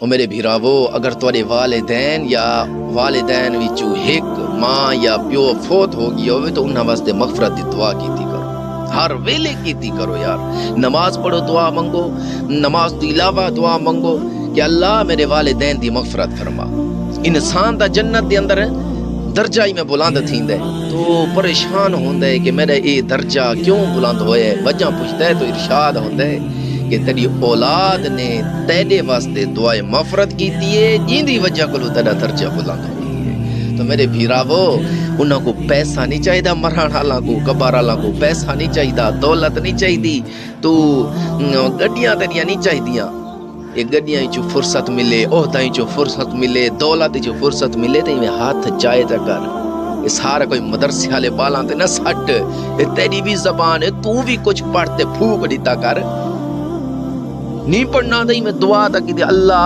او میرے بھراوو اگر تواڈے والدین یا والدین وچوں ایک ماں یا پیو فوت ہو گیا ہوئے تو انہاں واسطے مغفرت دی دعا کیتی کرو، ہر ویلے کیتی کرو یار۔ نماز پڑھو دعا منگو، نماز تو علاوہ دعا منگو کہ اللہ میرے والدین دی مغفرت فرما۔ انسان دا جنت دے اندر درجہ ہی میں بلند تھیندا ہے تو پریشان ہوندا ہے کہ میرا یہ درجہ کیوں بلند ہویا ہے، وجہ پوچھتا ہے تو ارشاد ہوندا ہے کہ تیری اولاد نے تیرے واسطے دعائے مغفرت کیتی ہے جن دی وجہ کولوں تیرا درجہ بلند ہو گئی ہے۔ تو میرے بھیراوو انہاں کو پیسہ نہیں چاہیدا، مرن والا کو قبر والا کو پیسہ نہیں چاہیدا، دولت نہیں چاہیدی، تو گڈیاں تیریاں نہیں چاہیدیاں، یہ گڈیاں چوں فرصت ملے، عہدہ چوں فرصت ملے، دولت چوں فرصت ملے تے میں ہاتھ چائے تا کر۔ یہ سارا کوئی مدرسے والے بالاں تے نہ سٹ، یہ تیری بھی زبان ہے، تو بھی کچھ پڑھتے پھوک دیتا کر۔ نہیں پڑھنا دئی میں دعا تا کی اللہ